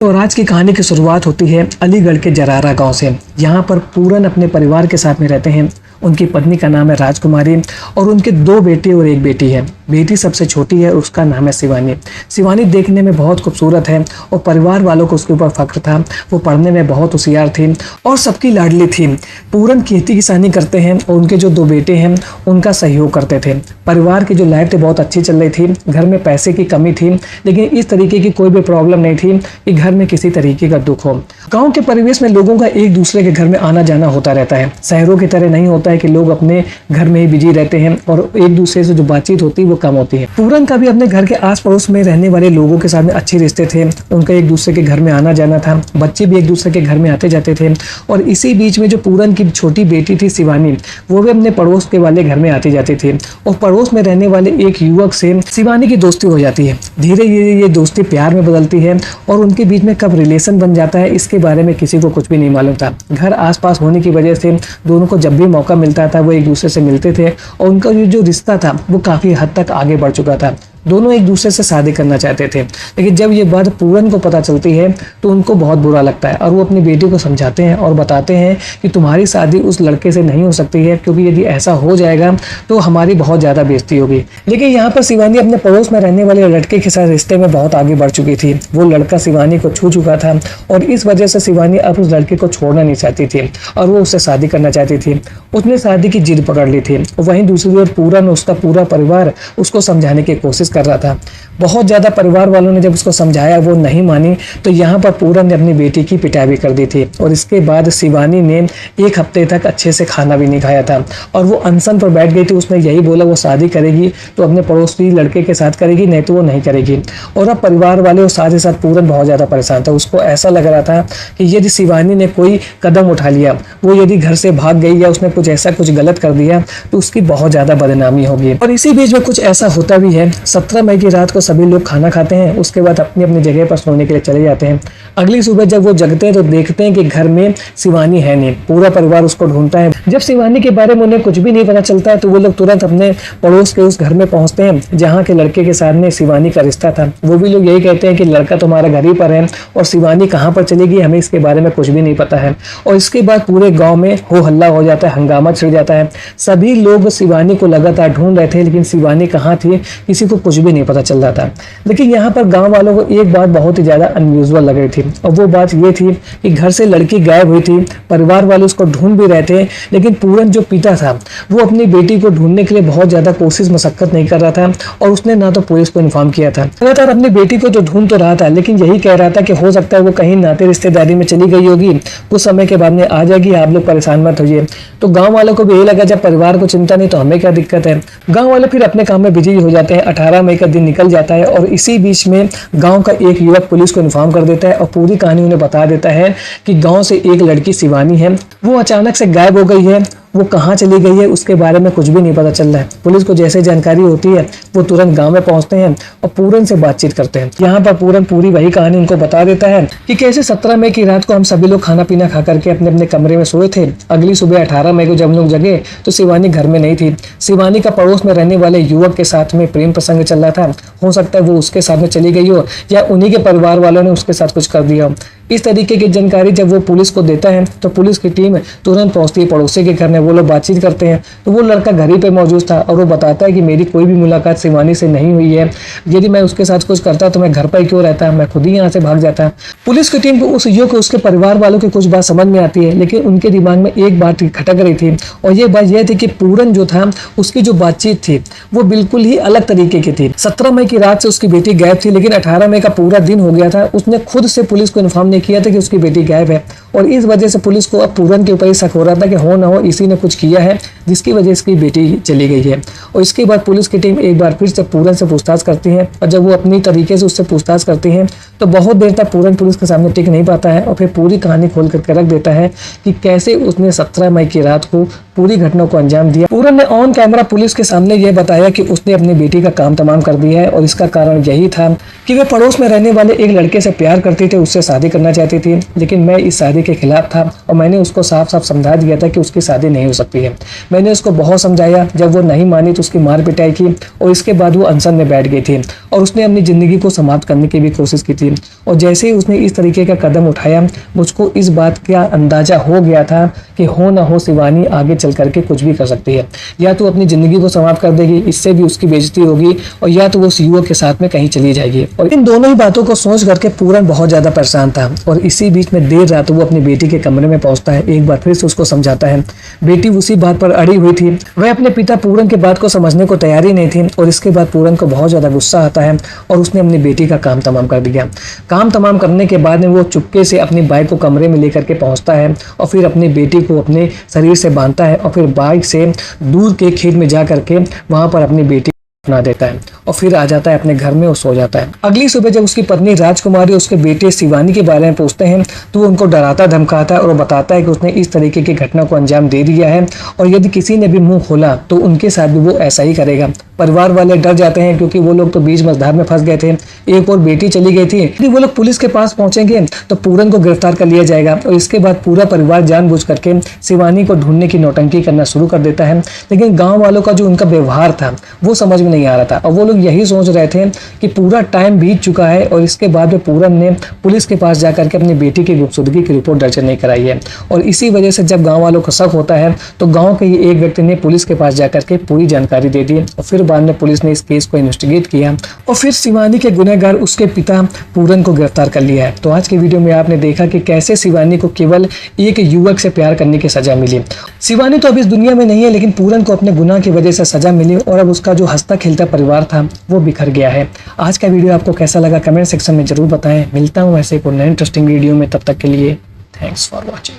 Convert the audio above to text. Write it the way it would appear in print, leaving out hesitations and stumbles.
और आज की कहानी की शुरुआत होती है अलीगढ़ के जरारा गांव से। यहाँ पर पूरन अपने परिवार के साथ में रहते हैं। उनकी पत्नी का नाम है राजकुमारी और उनके 2 बेटे और 1 बेटी है। बेटी सबसे छोटी है, उसका नाम है शिवानी। शिवानी देखने में बहुत खूबसूरत है और परिवार वालों को उसके ऊपर फख्र था। वो पढ़ने में बहुत होशियार थी और सबकी लाडली थी। पूरन खेती किसानी करते हैं और उनके जो 2 बेटे हैं उनका सहयोग करते थे। परिवार की जो लाइफ थी बहुत अच्छी चल रही थी। घर में पैसे की कमी थी, लेकिन इस तरीके की कोई भी प्रॉब्लम नहीं थी कि घर में किसी तरीके का दुख हो। गाँव के परिवेश में लोगों का एक दूसरे के घर में आना जाना होता रहता है। शहरों की तरह नहीं होता है कि लोग अपने घर में ही बिजी रहते हैं और एक दूसरे से जो बातचीत होती है वो कम होती है। पूरन का भी अपने घर के आस पड़ोस में रहने वाले लोगों के साथ में अच्छे रिश्ते थे। उनका एक दूसरे के घर में आना जाना था। बच्चे भी एक दूसरे के घर में आते जाते थे। और इसी बीच में जो पूरन की छोटी बेटी थी शिवानी, वो भी अपने पड़ोस के वाले घर में आती जाती थी और पड़ोस में रहने वाले एक युवक से शिवानी की दोस्ती हो जाती है। धीरे धीरे ये दोस्ती प्यार में बदलती है और उनके बीच में कब रिलेशन बन जाता है इसके बारे में किसी को कुछ भी नहीं मालूम था। घर आसपास होने की वजह से दोनों को जब भी मौका मिलता था वो एक दूसरे से मिलते थे और उनका जो रिश्ता था वो काफ़ी हद तक आगे बढ़ चुका था। दोनों एक दूसरे से शादी करना चाहते थे, लेकिन जब ये बात पूरन को पता चलती है तो उनको बहुत बुरा लगता है और वो अपनी बेटी को समझाते हैं और बताते हैं कि तुम्हारी शादी उस लड़के से नहीं हो सकती है, क्योंकि यदि ऐसा हो जाएगा तो हमारी बहुत ज़्यादा बेइज्जती होगी। लेकिन यहाँ पर शिवानी अपने पड़ोस में रहने वाले लड़के के साथ रिश्ते में बहुत आगे बढ़ चुकी थी। वो लड़का शिवानी को छू चुका था और इस वजह से शिवानी अब उस लड़के को छोड़ना नहीं चाहती थी और वो उससे शादी करना चाहती थी। उसने शादी की जिद पकड़ ली थी। वहीं दूसरी ओर पूरन, उसका पूरा परिवार उसको समझाने की कोशिश कर रहा था। बहुत ज़्यादा परिवार वालों ने जब उसको समझाया वो नहीं मानी, तो यहाँ पर पूरन ने अपनी बेटी की पिटाई भी कर दी थी और इसके बाद शिवानी ने 1 हफ्ते तक अच्छे से खाना भी नहीं खाया था और वो अनशन पर बैठ गई थी। उसने यही बोला वो शादी करेगी तो अपने पड़ोसी लड़के के साथ करेगी, नहीं तो वो नहीं करेगी। और अब परिवार वाले और साथ ही साथ पूरन बहुत ज़्यादा परेशान था। उसको ऐसा लग रहा था कि यदि शिवानी ने कोई कदम उठा लिया, वो यदि घर से भाग गई या उसने कुछ गलत कर दिया तो उसकी बहुत ज़्यादा बदनामी होगी। और इसी बीच में कुछ ऐसा होता भी है। 17 मई की रात को सभी लोग खाना खाते हैं, उसके बाद अपनी अपनी जगह पर सोने के लिए चले जाते हैं। अगली सुबह जब वो जगते हैं तो देखते हैं कि घर में शिवानी है नहीं। पूरा परिवार उसको ढूंढता है। जब शिवानी के बारे में उन्हें कुछ भी नहीं पता चलता है तो वो लोग तुरंत अपने पड़ोस के उस घर में पहुंचते हैं जहाँ के लड़के के साथ में शिवानी का रिश्ता था। वो भी लोग यही कहते हैं कि लड़का तुम्हारा घर ही पर है और शिवानी कहाँ पर चलेगी हमें इसके बारे में कुछ भी नहीं पता है। और इसके बाद पूरे गाँव में हो हल्ला हो जाता है, हंगामा छिड़ जाता है। सभी लोग शिवानी को लगातार ढूंढ रहे थे, लेकिन शिवानी कहाँ थी किसी को कुछ भी नहीं पता चल रहा था। लेकिन यहाँ पर गांव वालों को एक बात बहुत ही ज्यादा अनयूजुअल लग रही थी और वो बात ये थी कि घर से लड़की गायब हुई थी। परिवार वाले उसको ढूंढ भी रहे थे, लेकिन पूरन जो पिता था वो अपनी बेटी को ढूंढने के लिए बहुत ज्यादा कोशिश मशक्कत नहीं कर रहा था और उसने ना तो पुलिस को इन्फॉर्म किया था। लगातार अपनी बेटी को जो ढूंढ तो रहा था, लेकिन यही कह रहा था कि हो सकता है वो कहीं नाते रिश्तेदारी में चली गई होगी, कुछ समय के बाद में आ जाएगी, आप लोग परेशान मत होइए। तो गाँव वालों को भी यही लगा जब परिवार को चिंता नहीं तो हमें क्या दिक्कत है। गाँव वाले फिर अपने काम में बिजी हो जाते हैं। 18 मई का दिन निकल जाता है और इसी बीच में गांव का एक युवक पुलिस को इन्फॉर्म कर देता है और पूरी कहानी उन्हें बता देता है कि गांव से एक लड़की शिवानी है, वो अचानक से गायब हो गई है। वो कहाँ चली गई है उसके बारे में कुछ भी नहीं पता चल रहा है। पुलिस को जैसे जानकारी होती है वो तुरंत गांव में पहुंचते हैं और पूरन से बातचीत करते हैं। यहाँ पर पूरन पूरी वही कहानी उनको बता देता है कि कैसे 17 मई की रात को हम सभी लोग खाना पीना खा करके अपने अपने कमरे में सोए थे। अगली सुबह 18 मई को जब लोग जगे तो शिवानी घर में नहीं थी। शिवानी का पड़ोस में रहने वाले युवक के साथ में प्रेम प्रसंग चल रहा था। हो सकता है वो उसके साथ में चली गई हो या उन्हीं के परिवार वालों ने उसके साथ कुछ कर दिया हो। इस तरीके की जानकारी जब वो पुलिस को देता है तो पुलिस की टीम तुरंत पहुंचती है पड़ोसी के घर में। वो लोग बातचीत करते हैं तो वो लड़का घर ही पे मौजूद था और वो बताता है कि मेरी कोई भी मुलाकात शिवानी से नहीं हुई है। यदि मैं उसके साथ कुछ करता तो मैं घर पर ही क्यों रहता, मैं खुद ही यहाँ से भाग जाता। पुलिस की टीम को उस युवक को उसके परिवार वालों की कुछ बात समझ में आती है, लेकिन उनके दिमाग में एक बात खटक रही थी और ये बात यह थी कि पूरन जो था उसकी जो बातचीत थी वो बिल्कुल ही अलग तरीके की थी। 17 मई की रात से उसकी बेटी गायब थी, लेकिन 18 मई का पूरा दिन हो गया था। उसने खुद से पुलिस को इन्फॉर्म किया था कि उसकी बेटी गायब है और इस वजह से पुलिस को अब पूरन के ऊपर ही शक हो रहा था कि हो ना हो इसी ने कुछ किया है जिसकी वजह से इसकी बेटी चली गई है। और इसके बाद पुलिस की टीम एक बार फिर से पूरन से पूछताछ करती है और जब वो अपनी तरीके से उससे पूछताछ करती है तो बहुत देर तक पूरन पुलिस के सामने टिक नहीं पाता है और फिर पूरी कहानी खोल करके रख देता है कि कैसे उसने 17 मई की रात को पूरी घटना को अंजाम दिया। पूरन ने ऑन कैमरा पुलिस के सामने यह बताया कि उसने अपनी बेटी का काम तमाम कर दिया है और इसका कारण यही था कि वे पड़ोस में रहने वाले एक लड़के से प्यार करती थी, उससे शादी करना करना चाहती थी, लेकिन मैं इस शादी के खिलाफ था और मैंने उसको साफ साफ समझा दिया था कि उसकी शादी नहीं हो सकती है। मैंने उसको बहुत समझाया, जब वो नहीं मानी तो उसकी मार पिटाई की और इसके बाद वो अनशन में बैठ गई थी और उसने अपनी ज़िंदगी को समाप्त करने की भी कोशिश की थी। और जैसे ही उसने इस तरीके का कदम उठाया, मुझको इस बात का अंदाज़ा हो गया था कि हो ना हो शिवानी आगे चल करके कुछ भी कर सकती है। या तो अपनी ज़िंदगी को समाप्त कर देगी, इससे भी उसकी बेइज्जती होगी, और या तो वो उस युवक के साथ में कहीं चली जाएगी। और इन दोनों ही बातों को सोच करके पूरन बहुत ज़्यादा परेशान था। और इसी बीच में देर रात वो अपनी बेटी के कमरे में पहुंचता है, एक बार फिर से उसको समझाता है। बेटी उसी बात पर अड़ी हुई थी, वह अपने पिता पूरन की बात को समझने को तैयार ही नहीं थी। और इसके बाद पूरन को बहुत ज़्यादा गुस्सा आता है और उसने अपनी बेटी का काम तमाम कर दिया। काम तमाम करने के बाद में वो चुपके से अपनी बाइक को कमरे में लेकर के पहुंचता है और फिर अपनी बेटी को अपने शरीर से बांधता है और फिर बाइक से दूर के खेत में जा करके वहां पर अपनी बेटी अपना देता है और फिर आ जाता है अपने घर में और सो जाता है। अगली सुबह जब उसकी पत्नी राजकुमारी उसके बेटे शिवानी के बारे में पूछते हैं तो वो उनको डराता धमकाता है और वो बताता है कि उसने इस तरीके की घटना को अंजाम दे दिया है और यदि किसी ने भी मुंह खोला तो उनके साथ भी वो ऐसा ही करेगा। परिवार वाले डर जाते हैं क्योंकि वो लोग तो बीच मझधार में फंस गए थे, एक और बेटी चली गई थी। यदि वो लोग पुलिस के पास पहुंचेंगे तो पूरन को गिरफ्तार कर लिया जाएगा और इसके बाद पूरा परिवार जानबूझ करके शिवानी को ढूंढने की नौटंकी करना शुरू कर देता है। लेकिन गाँव वालों का जो उनका व्यवहार था वो समझ में नहीं आ रहा था और वो लोग यही सोच रहे थे कि पूरा टाइम बीत चुका है और इसके बाद में पूरन ने पुलिस के पास जाकर के अपनी बेटी की गुमशुदगी की रिपोर्ट दर्ज नहीं कराई है। और इसी वजह से जब गांव वालों को शक होता है तो गांव के ही एक व्यक्ति ने पुलिस के पास जाकर के पूरी जानकारी दे दी और फिर बाद में पुलिस ने इस केस को इन्वेस्टिगेट किया और फिर शिवानी के गुनहगार उसके पिता पूरन को गिरफ्तार कर लिया है। तो आज के वीडियो में आपने देखा कि कैसे शिवानी को केवल एक युवक से प्यार करने की सजा मिली। शिवानी तो अब इस दुनिया में नहीं है, लेकिन पूरन को अपने गुनाह की वजह से सजा मिली और अब उसका जो हंसता खेलता परिवार था वो बिखर गया है। आज का वीडियो आपको कैसा लगा कमेंट सेक्शन में जरूर बताएं। मिलता हूं ऐसे एक और नए इंटरेस्टिंग वीडियो में, तब तक के लिए थैंक्स फॉर वॉचिंग।